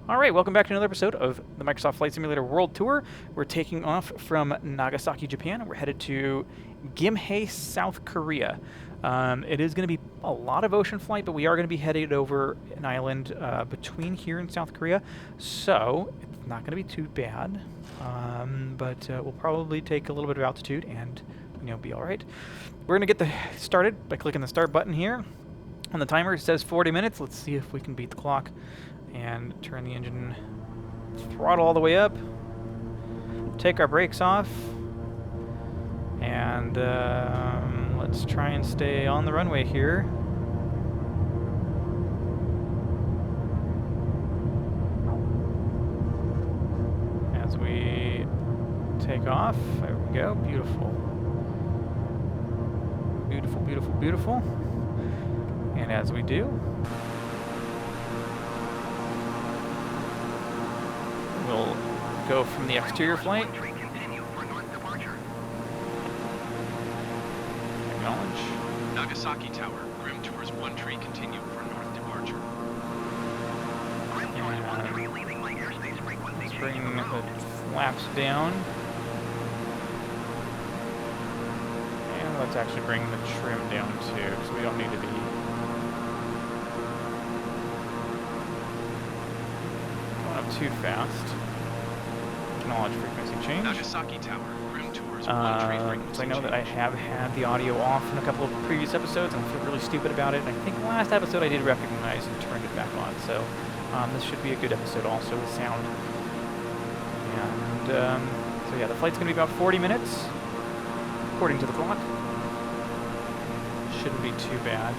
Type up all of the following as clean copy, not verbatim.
Alright, welcome back to another episode of the Microsoft Flight Simulator World Tour. We're taking off from Nagasaki, Japan. We're headed to Gimhae, South Korea. It is going to be a lot of ocean flight, but we are going to be headed over an island between here and South Korea, so it's not going to be too bad. But we'll probably take a little bit of altitude and be alright. We're going to get started by clicking the start button here. On the timer it says 40 minutes. Let's see if we can beat the clock and turn the engine throttle all the way up, take our brakes off, and let's try and stay on the runway here. As we take off, there we go, beautiful. Beautiful, beautiful, beautiful. And as we do, we'll go from the exterior flight. Acknowledge. Nagasaki Tower, Grim Tours 1 tree continue for north departure. Let's bring the flaps down. And let's actually bring the trim down too, because we don't need to be too fast. Acknowledge frequency change. Nagasaki Tower, Grim Tours, so I know that I have had the audio off in a couple of previous episodes, and I feel really stupid about it. And I think the last episode I did recognize and turned it back on, so this should be a good episode also with sound. And so yeah, the flight's going to be about 40 minutes, according to the clock. Shouldn't be too bad.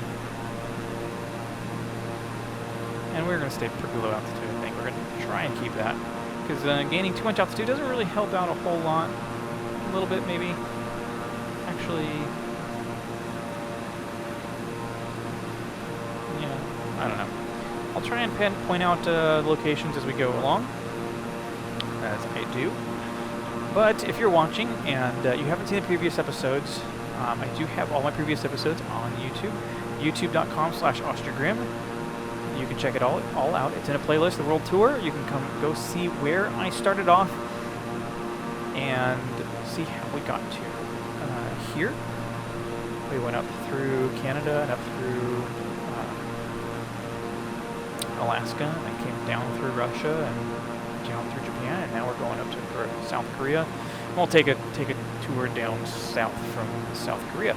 And we're going to stay pretty low altitude, I think. We're going to try and keep that, because gaining too much altitude doesn't really help out a whole lot. A little bit, maybe. Actually, yeah, I don't know. I'll try and point out locations as we go along, as I do. But if you're watching and you haven't seen the previous episodes, I do have all my previous episodes on YouTube, youtube.com/AustriaGrim. You can check it all out. It's in a playlist, the World Tour. You can go see where I started off and see how we got to here. We went up through Canada and up through Alaska, and then came down through Russia and down through Japan, and now we're going up to South Korea. And we'll take a tour down south from South Korea.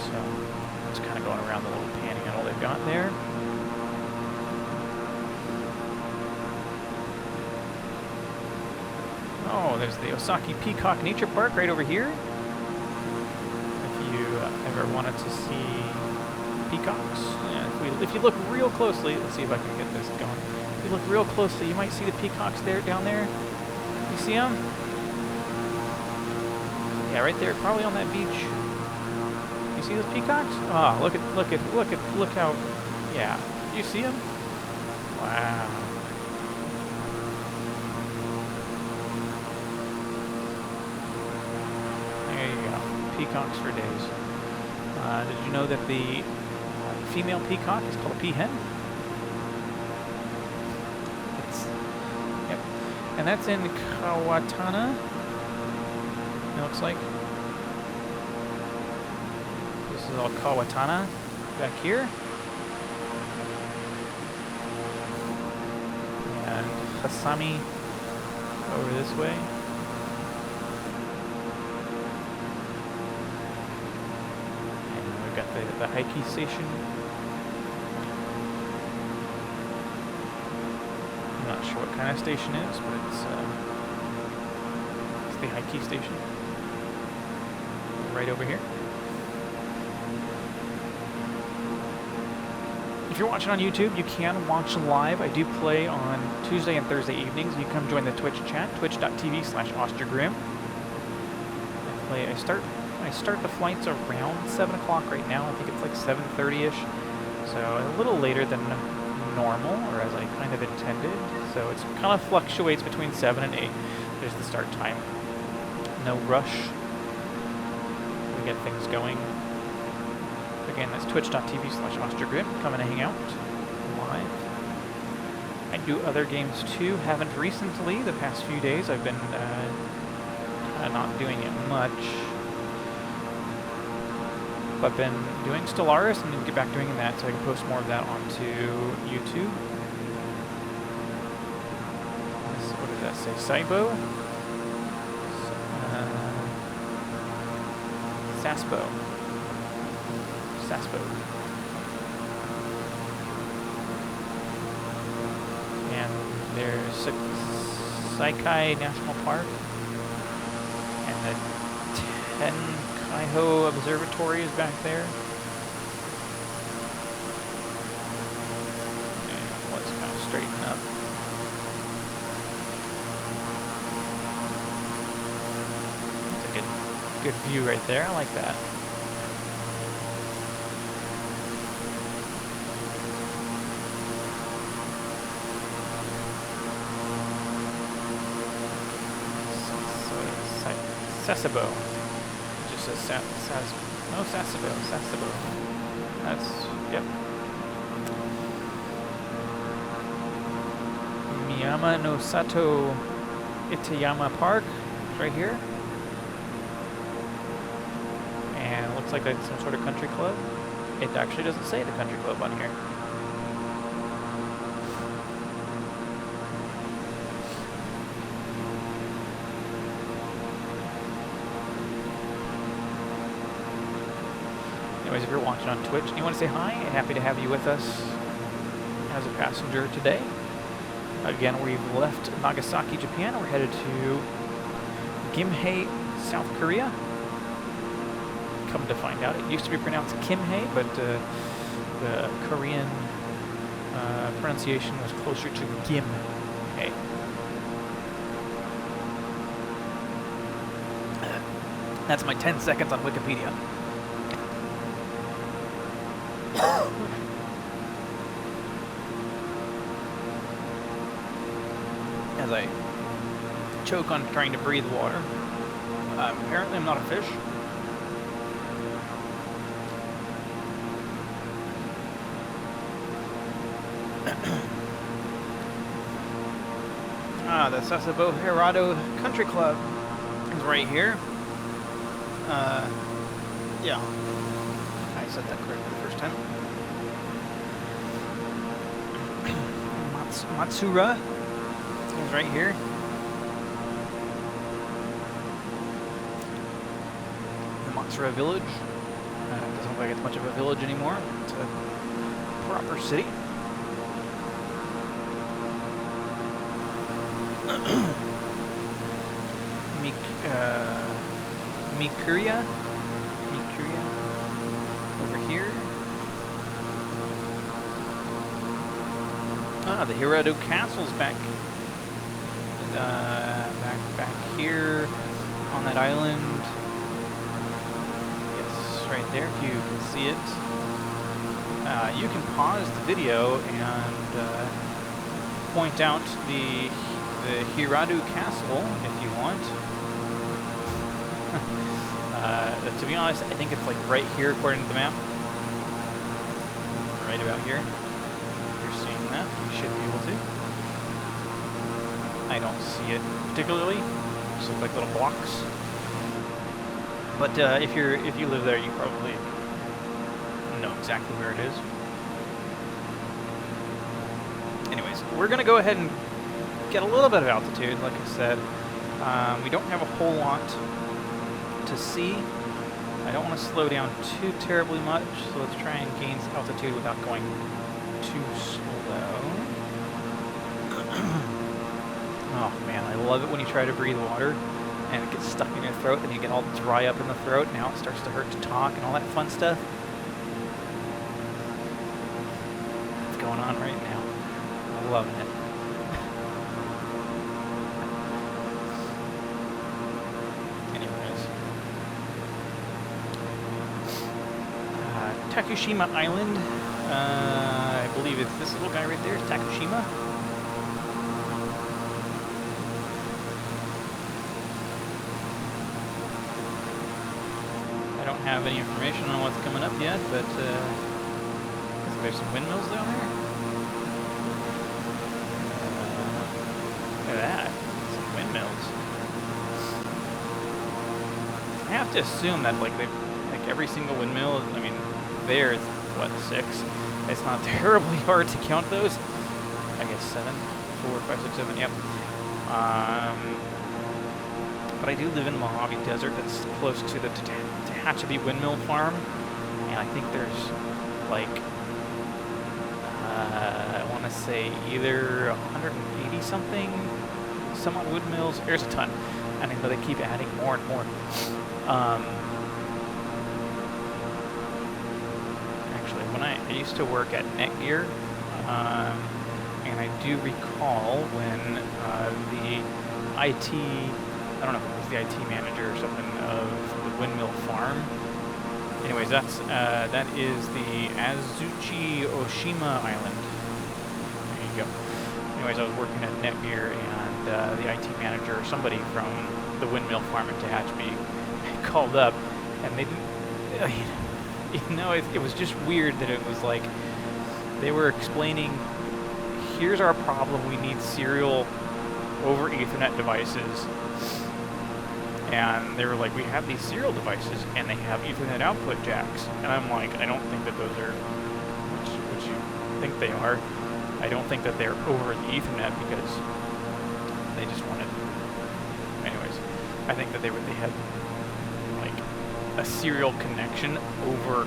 So just kind of going around the little panhandle they've got there. Oh, there's the Osaki Peacock Nature Park right over here. If you ever wanted to see peacocks, if you look real closely, let's see if I can get this going. If you look real closely, you might see the peacocks down there. You see them? Yeah, right there, probably on that beach. You see those peacocks? Oh, look how, yeah. You see them? Wow. Peacocks for days. Did you know that the female peacock is called a peahen? Yep. And that's in Kawatana, it looks like. This is all Kawatana back here. And Hasami over this way. The Heike station. I'm not sure what kind of station it is, but it's the Heike station. Right over here. If you're watching on YouTube, you can watch live. I do play on Tuesday and Thursday evenings. You come join the Twitch chat, twitch.tv/AustriaGrim. I start the flights around 7 o'clock right now. I think it's like 7:30-ish. So a little later than normal, or as I kind of intended. So it kind of fluctuates between 7 and 8. There's the start time. No rush. We get things going. Again, that's twitch.tv/AustriaGrim. Come and hang out live. I do other games too. Haven't recently. The past few days I've been not doing it much. But I've been doing Stellaris and get back doing that so I can post more of that onto YouTube. What did that say? Saibo? Sasbo. Sasbo. And there's Saikai National Park. And the Tenkaiho Observatory is back there. And let's kind of straighten up. That's a good view right there. I like that. Sasebo. It just says no, Sasebo. Sasebo. That's, yep. Miyama no Sato Itayama Park, right here. And it looks like some sort of country club. It actually doesn't say the country club on here. Anyways, if you're watching on Twitch and you want to say hi, happy to have you with us as a passenger today. Again, we've left Nagasaki, Japan. We're headed to Gimhae, South Korea. Come to find out, it used to be pronounced Kimhae, but the Korean pronunciation was closer to Gimhae. That's my 10 seconds on Wikipedia. As I choke on trying to breathe water. Apparently I'm not a fish. The Sasebo Hirado Country Club is right here. Yeah. I said that correctly the first time. Matsura is right here. The Matsura village. Doesn't look like it's much of a village anymore. It's a proper city. Mikuria over here. The Hirado Castle's back here on that island. Yes, right there, if you can see it. You can pause the video and point out the Hirado Castle if you want. To be honest, I think it's like right here according to the map. Right about here. If you're seeing that, you should be able to. I don't see it particularly. Just look like little blocks. But if you live there, you probably know exactly where it is. Anyways, we're gonna go ahead and get a little bit of altitude, like I said. We don't have a whole lot to see. I don't want to slow down too terribly much, so let's try and gain some altitude without going too slow. Oh man, I love it when you try to breathe water and it gets stuck in your throat and you get all dry up in the throat. Now it starts to hurt to talk and all that fun stuff. What's going on right now? I'm loving it. Takushima Island. I believe it's this little guy right there, Takushima. I don't have any information on what's coming up yet, but there's some windmills down there. to assume that like every single windmill. I mean, there's what 6. It's not terribly hard to count those. I guess 7, 4, 5, 6, 7. Yep. But I do live in the Mojave Desert that's close to the Tehachapi Windmill Farm, and I think there's like I want to say either 180 something, some odd windmills. There's a ton. I mean, but they keep adding more and more. Actually, when I used to work at Netgear, and I do recall when the IT, I don't know if it was the IT manager or something of the windmill farm. Anyways, that is the Azuchi Oshima Island. There you go. Anyways, I was working at Netgear, and the IT manager or somebody from the windmill farm in Tehachapi called up, and they didn't, it was just weird that it was like they were explaining, here's our problem, we need serial over Ethernet devices. And they were like, we have these serial devices, and they have Ethernet output jacks. And I'm like, I don't think that those are what you think they are. I don't think that they're over the Ethernet because they just wanted. Anyways, I think that they had like a serial connection over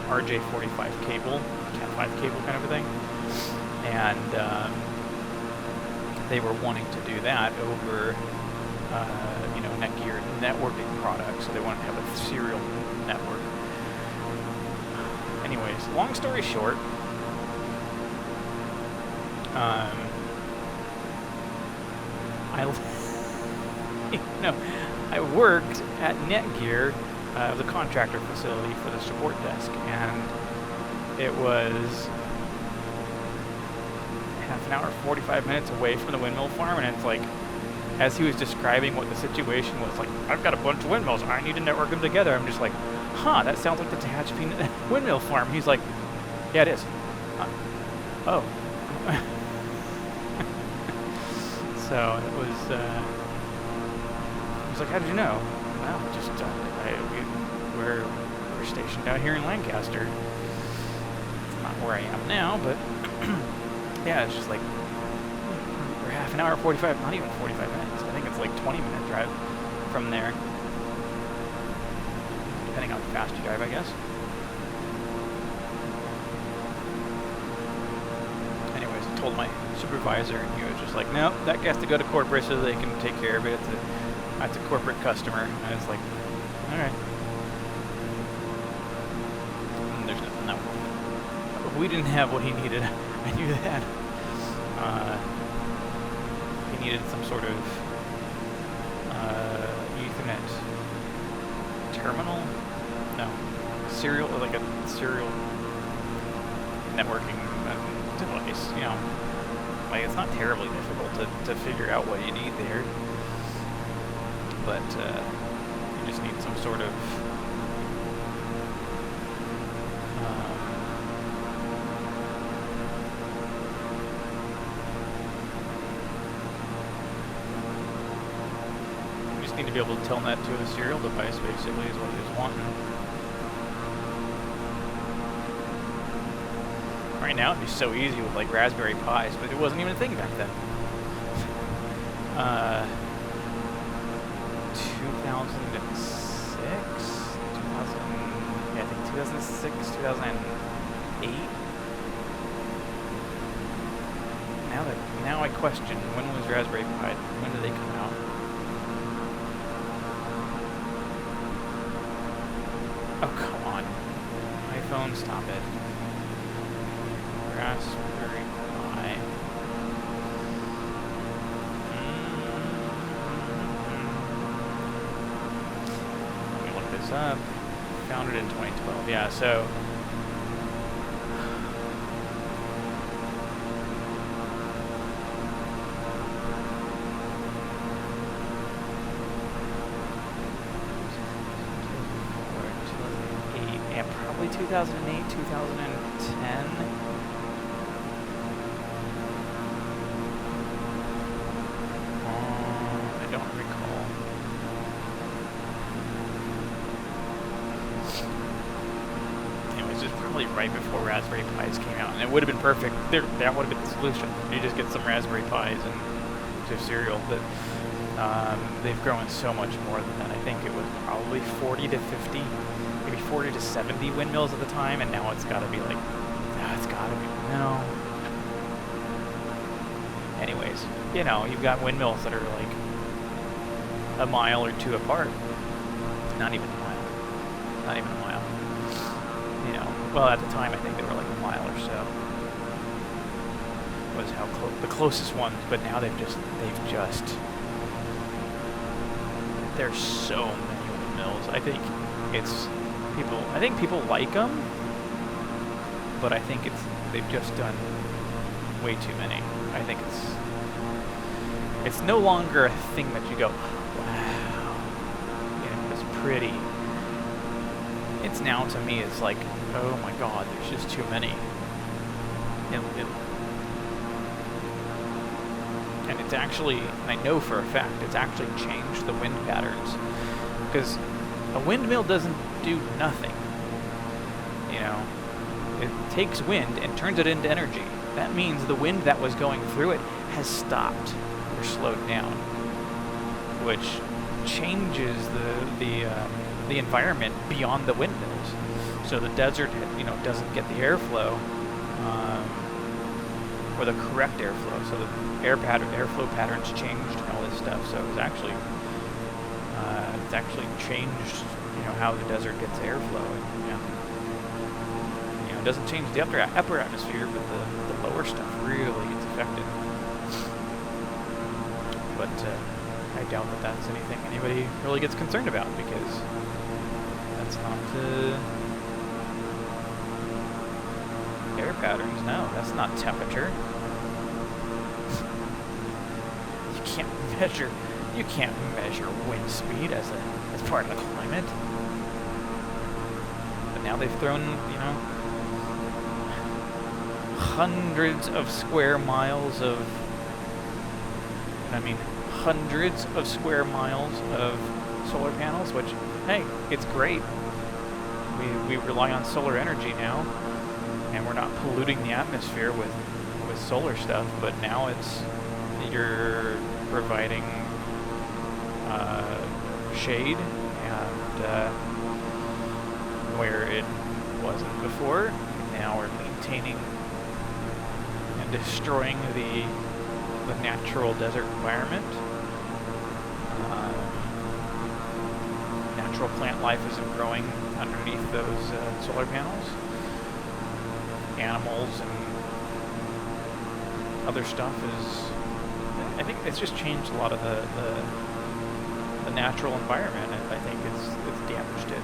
RJ45 cable, Cat5 cable kind of a thing, and they were wanting to do that over. Netgear networking products, so they want to have a serial network. Anyways, long story short, I worked at Netgear, the contractor facility for the support desk, and it was half an hour, 45 minutes away from the windmill farm, and it's like, as he was describing what the situation was, like, I've got a bunch of windmills, I need to network them together. I'm just like, that sounds like the Tehachapi windmill farm. He's like, yeah, it is. Oh. So it was, I was like, how did you know? Well, just, we're stationed out here in Lancaster. It's not where I am now, but yeah, it's just like, half an hour, 45, not even 45 minutes. I think it's like 20-minute drive from there. Depending on how fast you drive, I guess. Anyways, I told my supervisor, and he was just like, no, that has to go to corporate so they can take care of it. That's a corporate customer. And I was like, all right. And there's nothing that we didn't have what he needed. I knew that. He needed some sort of Ethernet terminal? No. Serial, like a serial networking device, Like, it's not terribly difficult to figure out what you need there. But you just need some sort of need to be able to telnet to a serial device, basically, is what he was wanting. Right now, it'd be so easy with, like, Raspberry Pis, but it wasn't even a thing back then. 2006, 2008. Now I question, when was Raspberry Pi? When did they come out? Oh, come on. iPhone, stop it. Raspberry Pi. Let me look this up. Founded in 2012. Yeah, so... Yeah, probably 2008, 2010. I don't recall. right before Raspberry Pis came out, and it would have been perfect. That would have been the solution. You just get some Raspberry Pis and just cereal. But they've grown so much more than that. I think it was probably 40 to 50, maybe 40 to 70 windmills at the time, and now it's got to be like, it's got to be, no. Anyways, you know, you've got windmills that are like a mile or two apart. Not even a mile. Not even a mile. You know, well, at the time I think they were like a mile or so. Was how the closest ones, but now there's so many windmills. I think people like them, but I think they've just done way too many. I think it's no longer a thing that you go, wow, you know, it's pretty. It's now, to me, it's like, oh my god, there's just too many. And it's actually, I know for a fact, it's actually changed the wind patterns. Because a windmill doesn't do nothing. You know, it takes wind and turns it into energy. That means the wind that was going through it has stopped or slowed down, which changes the environment beyond the windmills. So the desert, you know, doesn't get the airflow, or the correct airflow. So the airflow patterns changed and all this stuff. So it's actually changed, you know, how the desert gets airflow. And, you know, it doesn't change the upper atmosphere, but the lower stuff really gets affected. But I doubt that that's anything anybody really gets concerned about, because that's not air patterns. No, that's not temperature. You can't measure wind speed as part of the climate. But now they've thrown, you know, hundreds of square miles of solar panels, which, hey, it's great. We rely on solar energy now, and we're not polluting the atmosphere with solar stuff, but now you're providing shade, and where it wasn't before. Now we're maintaining and destroying the natural desert environment. Natural plant life isn't growing underneath those solar panels. Animals and other stuff I think it's just changed a lot of the natural environment. I think it's damaged it.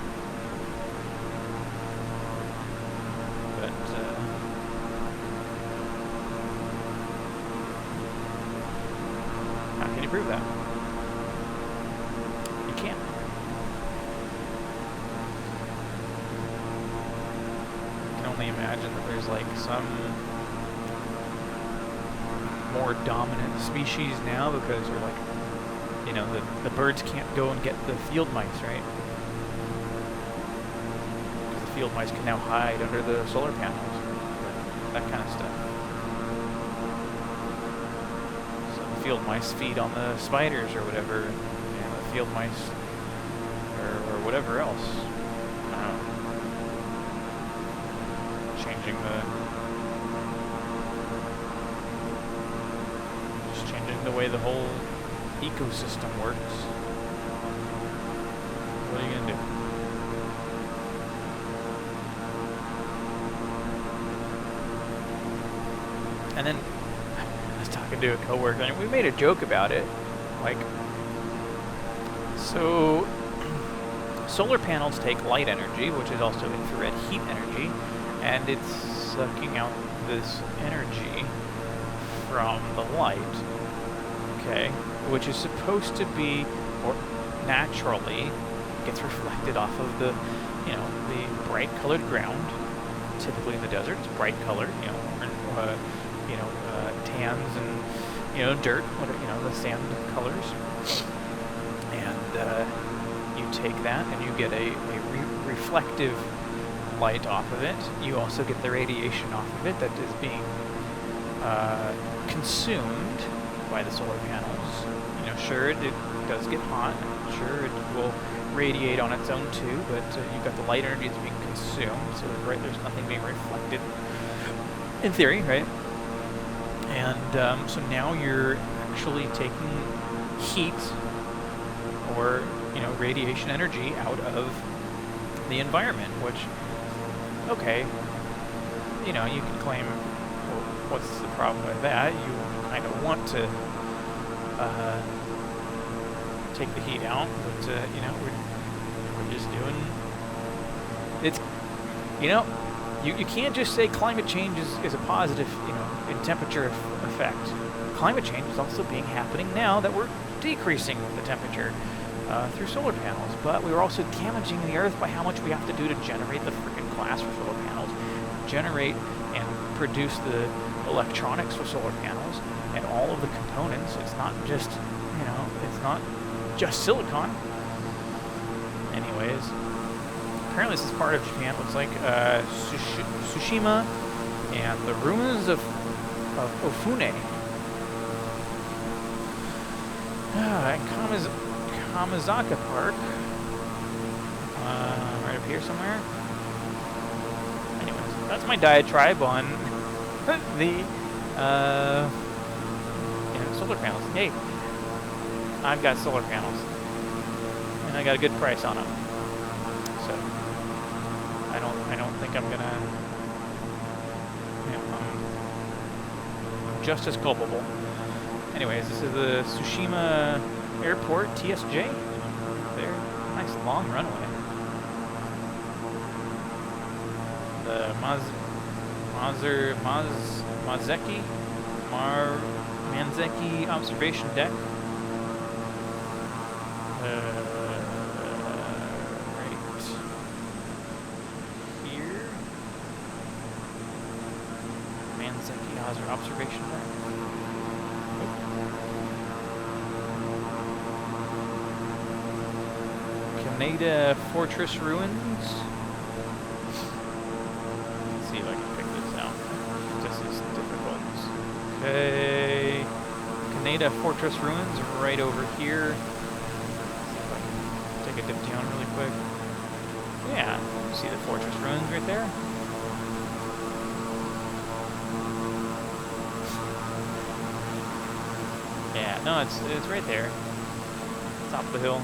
But how can you prove that? You can't. You can only imagine that there's like some more dominant species now, because you're like, you know, the birds can't go and get the field mice, right? Because the field mice can now hide under the solar panels, that kind of stuff. So the field mice feed on the spiders or whatever, and the field mice or whatever else. Changing the way the whole ecosystem works. What are you gonna do? And then I was talking to a coworker, and we made a joke about it. Like, so solar panels take light energy, which is also infrared heat energy, and it's sucking out this energy from the light. Okay, which is supposed to be, or naturally gets reflected off of the, you know, the bright colored ground. Typically in the desert, it's bright colored, you know, tans and, you know, dirt, whatever, you know, the sand colors. And you take that and you get a reflective light off of it, you also get the radiation off of it that is being consumed by the solar panels. You know, sure, it does get hot. Sure, it will radiate on its own too, but you've got the light energy that's being consumed, so there's nothing being reflected, in theory, right? And so now you're actually taking heat or, you know, radiation energy out of the environment, which, okay, you know, you can claim, well, what's the problem with that? You kind of want to take the heat out, but you know, we're just doing, it's, you know, you can't just say climate change is a positive, you know, in temperature effect. Climate change is also happening now that we're decreasing the temperature through solar panels, but we were also damaging the Earth by how much we have to do to generate the freaking glass for solar panels, generate and produce the electronics for solar panels, and all of the components. It's not just, you know, it's not just silicon. Anyways, apparently this is part of Japan. It looks like Tsushima and the ruins of Ofune. And Kamizaka Park, right up here somewhere. Anyways, that's my diatribe on the you know, solar panels. Hey, I've got solar panels, and I got a good price on them. So I don't think I'm gonna, you know, I'm just as culpable. Anyways, this is the Tsushima Airport, TSJ. There, nice long runway. The Manzeki observation deck. Right here. Manzeki observation deck. Kaneda Fortress Ruins. Let's see if I can pick this out. This is difficult. Okay. Kaneda Fortress Ruins right over here. See if I can take a dip down really quick. Yeah, see the Fortress Ruins right there? Yeah, no, it's right there. Top of the hill.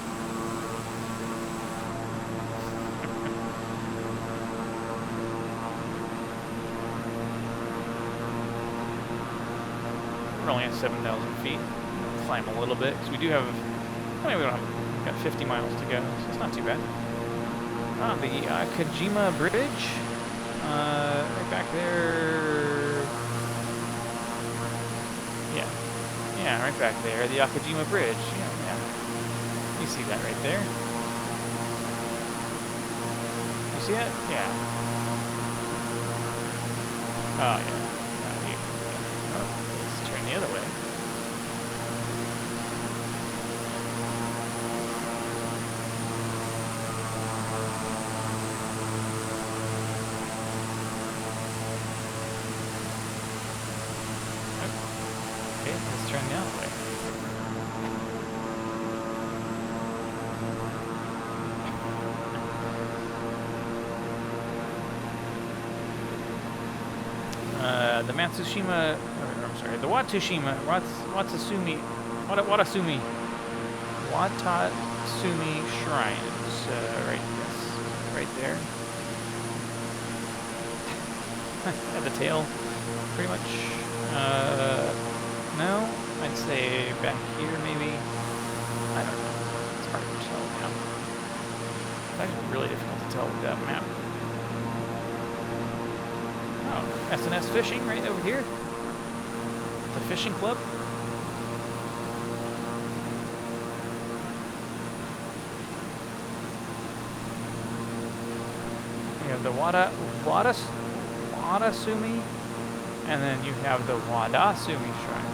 We're only at 7,000 feet. We'll climb a little bit, because we do have, I mean, we've got 50 miles to go, so it's not too bad. Ah, the Kajima Bridge, right back there. Yeah, right back there, the Akajima Bridge. Yeah. You see that right there? You see it? Yeah. Oh, yeah. Let's turn the other way. Okay, let's turn the other way. The Matsushima, I'm sorry, the Watasumi shrines, right there. At the tail, pretty much. No, I'd say back here maybe. I don't know. It's hard to tell now. It's actually really difficult to tell with that map. Oh, S&S Fishing right over here. The fishing club. You have the Wadasumi, and then you have the Wadasumi Shrine.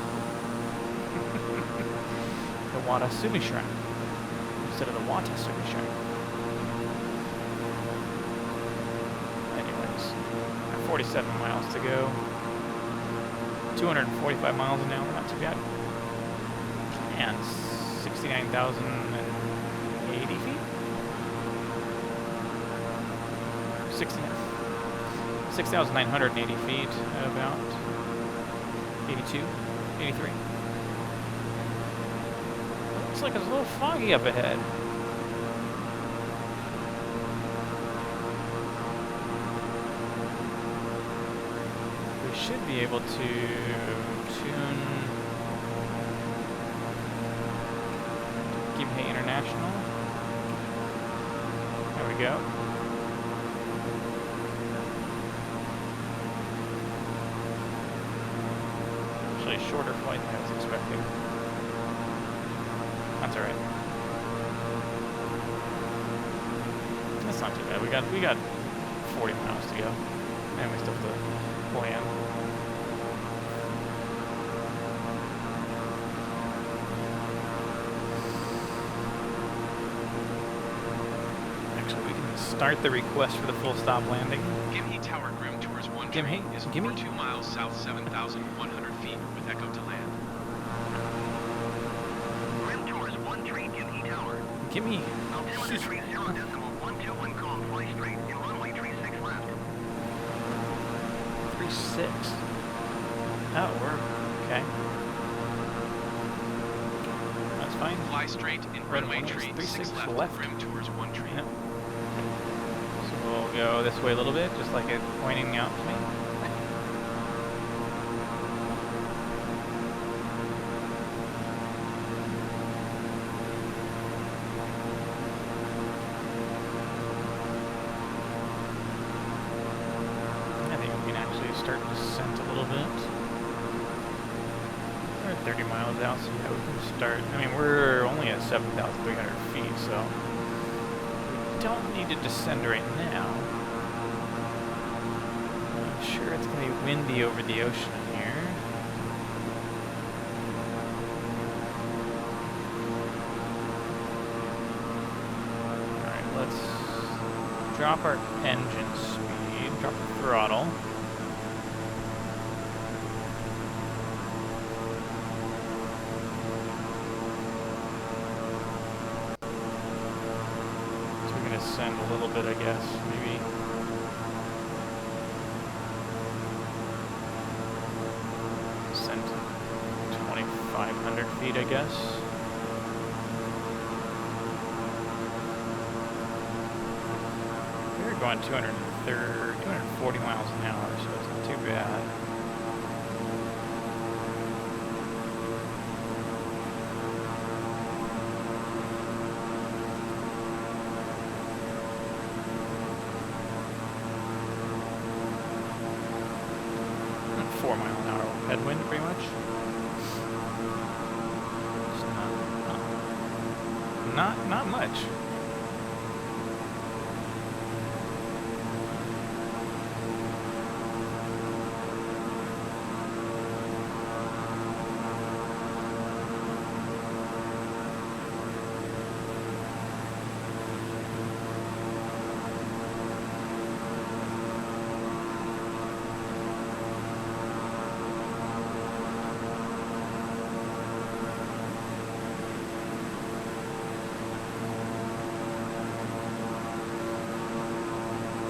The Wadasumi Shrine instead of the Watasumi Shrine. 47 miles to go. 245 miles an hour, not too bad. And 69,080 feet? 6,980 feet, about 82, 83. Looks like it's a little foggy up ahead. We should be able to tune Gimhae International. There we go. Actually, a shorter flight than I was expecting. That's all right. That's not too bad. We got 40 miles to go, and we still have to land. Actually, we can start the request for the full stop landing. Gimhae Tower Grim Tours 1 tree Gimhae? is Gimhae? 42 miles south 7,100 feet with echo to land. Grim Tours 1 tree Gimhae Tower. Gimme. Altimeter 30.121 calm, fly straight, and runway 36 left. 36. Oh, we're okay. That's fine. Fly straight in Right, runway one is tree 36 6 left. left. Grim Tours 1 tree. Yep. So we'll go this way a little bit, just like it pointing out to me. I think we can actually start descent a little bit. We're at 30 miles out, so yeah, we can start. I mean, we're only at 7,300 feet, so we don't need to descend right now. I'm sure it's going to be windy over the ocean here. Alright, let's drop our engine speed, drop the throttle. So we can ascend a little bit, I guess, maybe. Ascend to 2,500 feet, I guess. We're going 240 miles an hour, so it's not too bad. And 4 mile an hour headwind, pretty much. It's not much.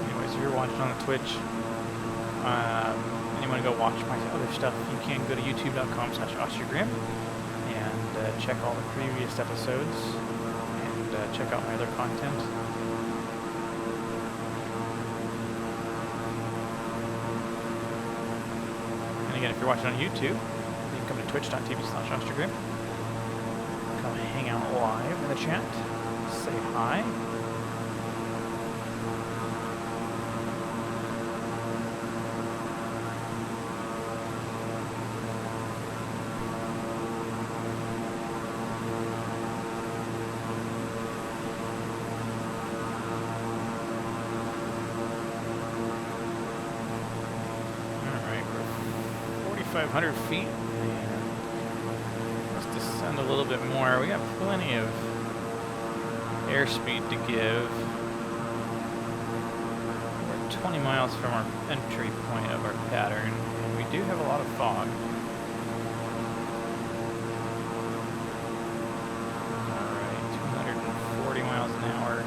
Anyways, if you're watching on the Twitch, and you want to go watch my other stuff, you can go to youtube.com/OscarGrim and check all the previous episodes and check out my other content. And again, if you're watching on YouTube, you can come to twitch.tv/OscarGrim. Come hang out live in the chat, say hi. Alright, we're 4,500 feet. And let's descend a little bit more. We got plenty of airspeed to give. We're 20 miles from our entry point of our pattern, and we do have a lot of fog. Alright, 240 miles an hour.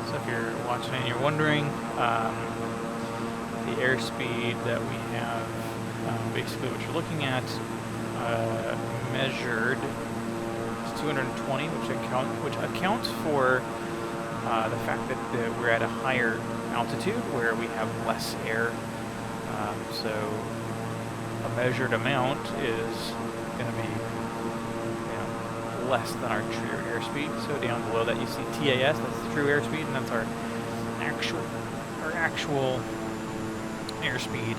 So if you're watching and you're wondering, the airspeed that we have, basically what you're looking at, measured is 220, which accounts for the fact that we're at a higher altitude where we have less air. So a measured amount is going to be, less than our true airspeed. So down below that you see TAS, that's the true airspeed, and that's our actual airspeed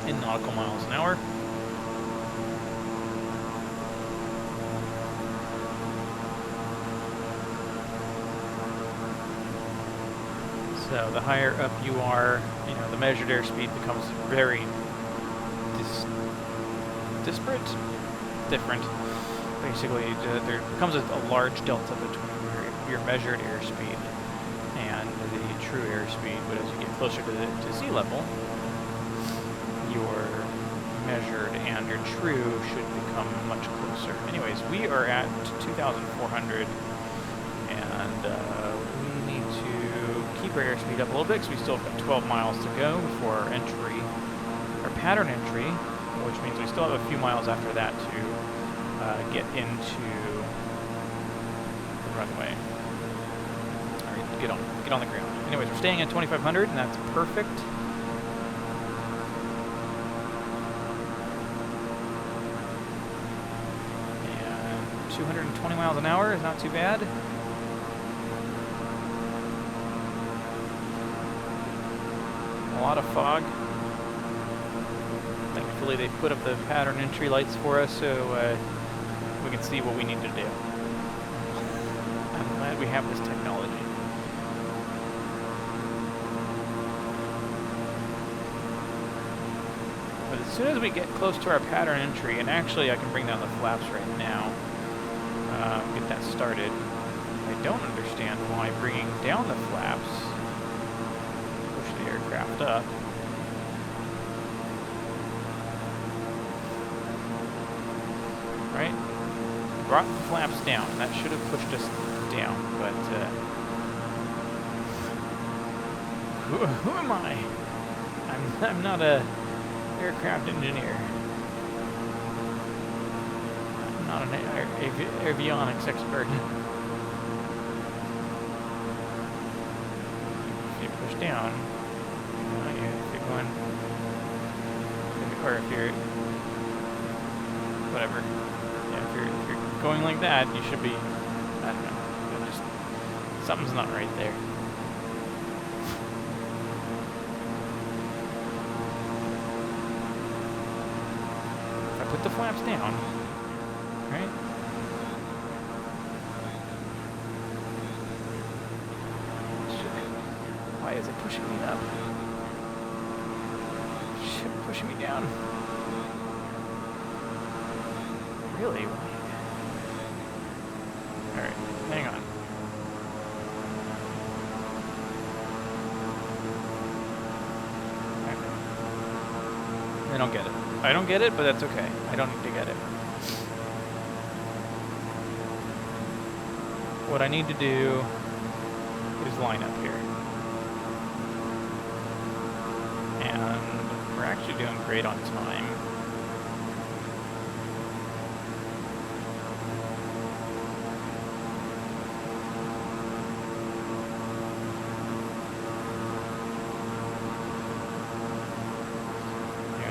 in nautical miles an hour. So the higher up you are, the measured airspeed becomes very disparate, different. Basically, there becomes a large delta between your measured airspeed and the true airspeed. But as you get closer to sea level, your measured and your true should become much closer. Anyways, we are at 2,400, and we need to keep our airspeed up a little bit because we still have got 12 miles to go before our entry, our pattern entry, which means we still have a few miles after that to get into the runway. All right, get on the ground. Anyways, we're staying at 2,500, and that's perfect. And 220 miles an hour is not too bad. A lot of fog. Thankfully, they put up the pattern entry lights for us, so we can see what we need to do. I'm glad we have this technology. But as soon as we get close to our pattern entry, and actually I can bring down the flaps right now, get that started. I don't understand why bringing down the flaps push the aircraft up. Right? Brought the flaps down. That should have pushed us down, but who am I? I'm not a aircraft engineer. I'm not an avionics expert. If you push down, if you're going, or if you're whatever. If you're going like that, you should be, I don't know, just, something's not right there. If I put the flaps down, right? Why is it pushing me up? Shit, pushing me down. Really? Alright, hang on. I don't get it. I don't get it, but that's okay. I don't need to get it. What I need to do is line up here. And we're actually doing great on time.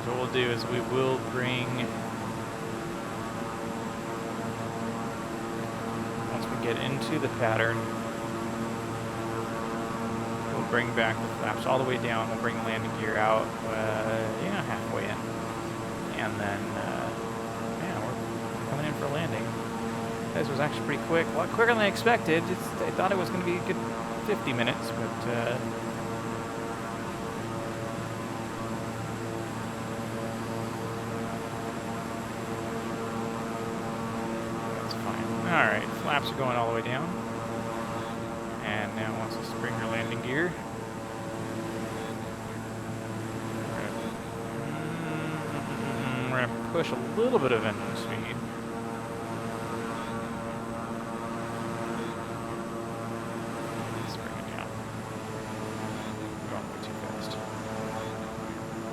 What we'll do is we will bring, once we get into the pattern, we'll bring back the flaps all the way down. We'll bring the landing gear out, halfway in, and then we're coming in for a landing. This was actually pretty quick, a lot quicker than I expected. I thought it was going to be a good 50 minutes, but flaps are going all the way down. And now wants us to bring her landing gear. We're going to push a little bit of engine speed. Let's bring it down. Going way too fast.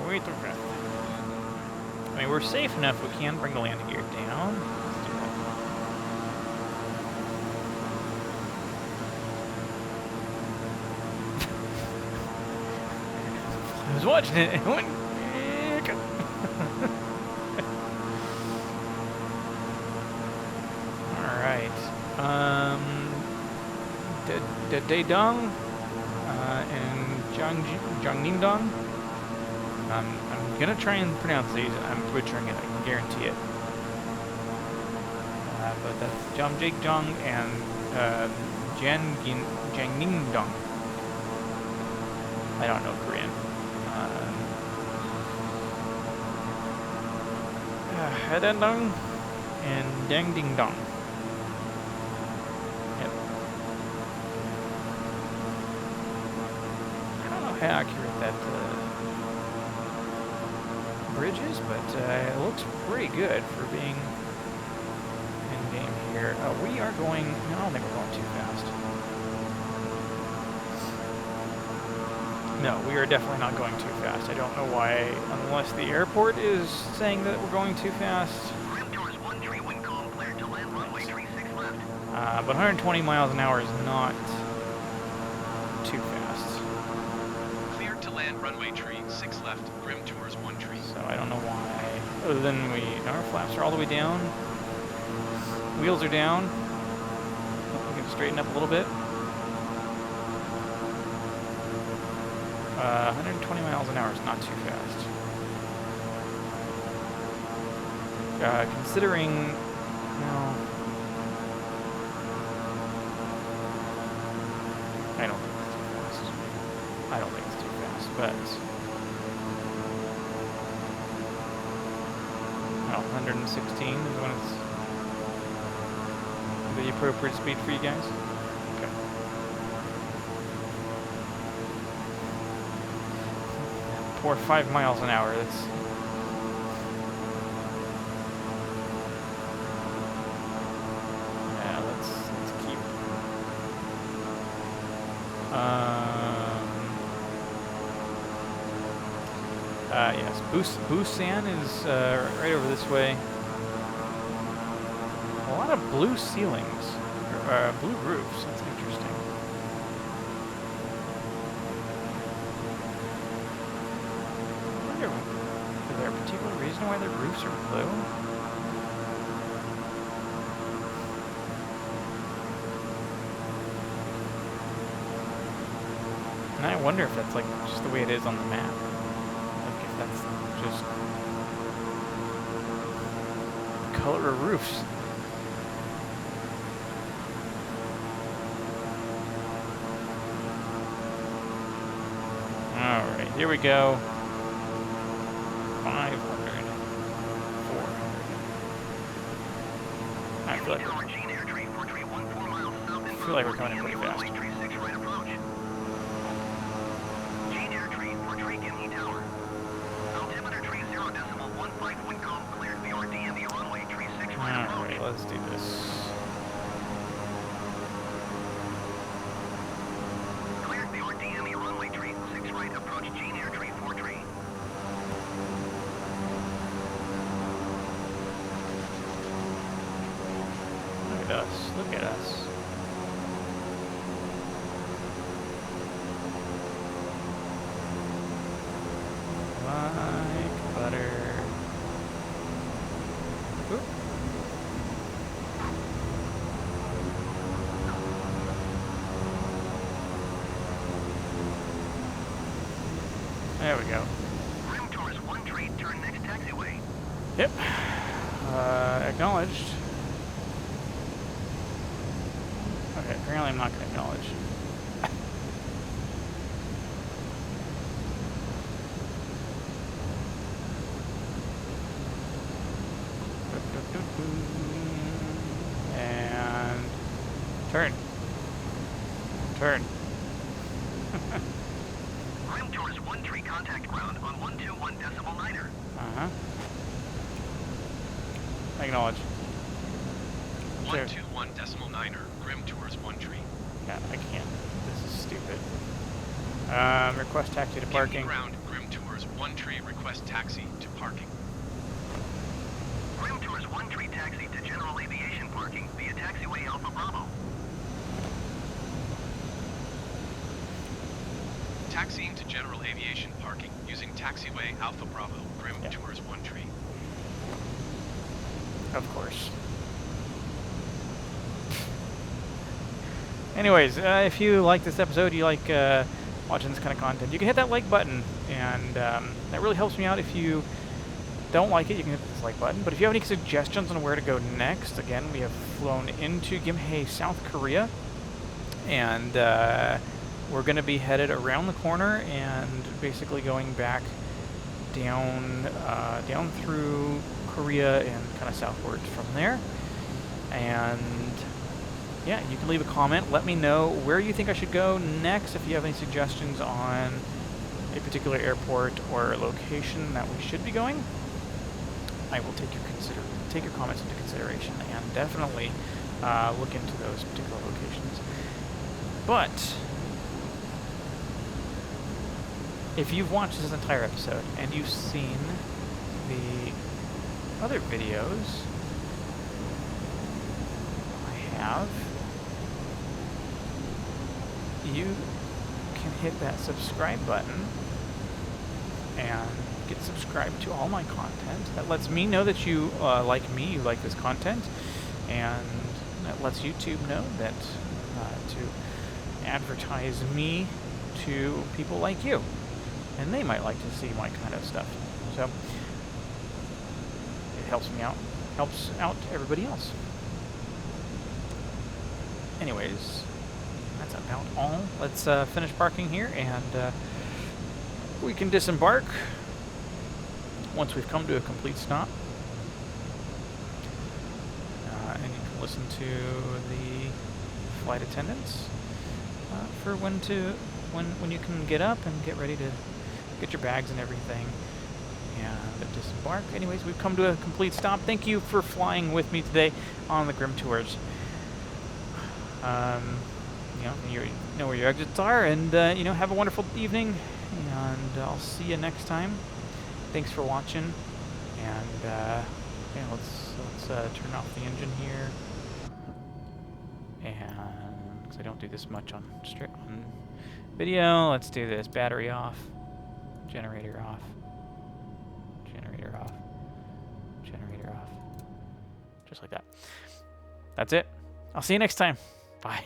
Way too fast. I mean, we're safe enough. We can bring the landing gear down. Let's do that. I was watching it and it went. Alright. Daedong and Jongnindong. I'm gonna try and pronounce these. I'm butchering it, I can guarantee it. But that's Jamjekjong and Jangnindong. I don't know Korean. Hedendong and Dangdingdong. Yep. I don't know how accurate that bridge is, but it looks pretty good for being in game here. We are going. No, I don't think we're going too fast. No, we are definitely not going too fast. I don't know why, unless the airport is saying that we're going too fast. Grim Tours 13, wind calm, cleared to land runway 36 left. But 120 miles an hour is not too fast. Cleared to land runway tree 6 left, Grim Tours 1 tree. So I don't know why. Other than our flaps are all the way down. Wheels are down. We can straighten up a little bit. 120 miles an hour is not too fast. Considering, no, I don't think it's too fast. I don't think it's too fast, but no, 116 is when it's the appropriate speed for you guys. Okay. Poor 5 miles an hour. That's yeah. Let's keep. Yes, Busan is right over this way. A lot of blue ceilings, or blue roofs. That's interesting. Is there a particular reason why the roofs are blue? And I wonder if that's like just the way it is on the map. Like if that's just the color of roofs. Alright, here we go. 500. 400. I feel like we're coming in pretty fast. Alright, let's do this. Cleared the RDME runway tree 6 right, approach Gene Air tree 4 tree. Look at us. Look at us. Like butter. Oop. There we go. Grim Tours 1 tree, turn next taxiway. Yep. Acknowledged. Okay, apparently I'm not going to acknowledge. And turn. Grim Tours 1 tree contact ground on 121.9er. Uh-huh. Acknowledge. Sure. 121.9er. Grim Tours 1 tree. Yeah, I can't. This is stupid. Request taxi to Gimhae parking. ground. Grim Tours 1 tree. Request taxi to parking. Grim Tours 1 tree taxi to general aviation parking via taxiway Alpha Bravo. Taxiing to general aviation parking using taxiway Alpha Bravo. Grim Yeah. Tours 1 tree. Of course. Anyways, if you like this episode, you like watching this kind of content, you can hit that like button, and that really helps me out. If you don't like it, you can hit the dislike button. But if you have any suggestions on where to go next, again, we have flown into Gimhae, South Korea, and we're going to be headed around the corner and basically going back down through Korea and kind of southwards from there. And yeah, you can leave a comment. Let me know where you think I should go next. If you have any suggestions on a particular airport or location that we should be going, I will take your comments into consideration and definitely look into those particular locations. But if you've watched this entire episode and you've seen the other videos I have, you can hit that subscribe button and get subscribed to all my content. That lets me know that you like me, you like this content, and that lets YouTube know that to advertise me to people like you, and they might like to see my kind of stuff. So it helps me out, helps out everybody else. Anyways, that's about all. Let's finish parking here, and we can disembark once we've come to a complete stop. And you can listen to the flight attendants for when you can get up and get ready to get your bags and everything and disembark. Anyways, we've come to a complete stop. Thank you for flying with me today on the Grim Tours. You know where your exits are, and have a wonderful evening, and I'll see you next time. Thanks for watching, and let's turn off the engine here, and because I don't do this much on video, let's do this. Battery off, generator off, generator off, generator off, just like that. That's it. I'll see you next time. Bye.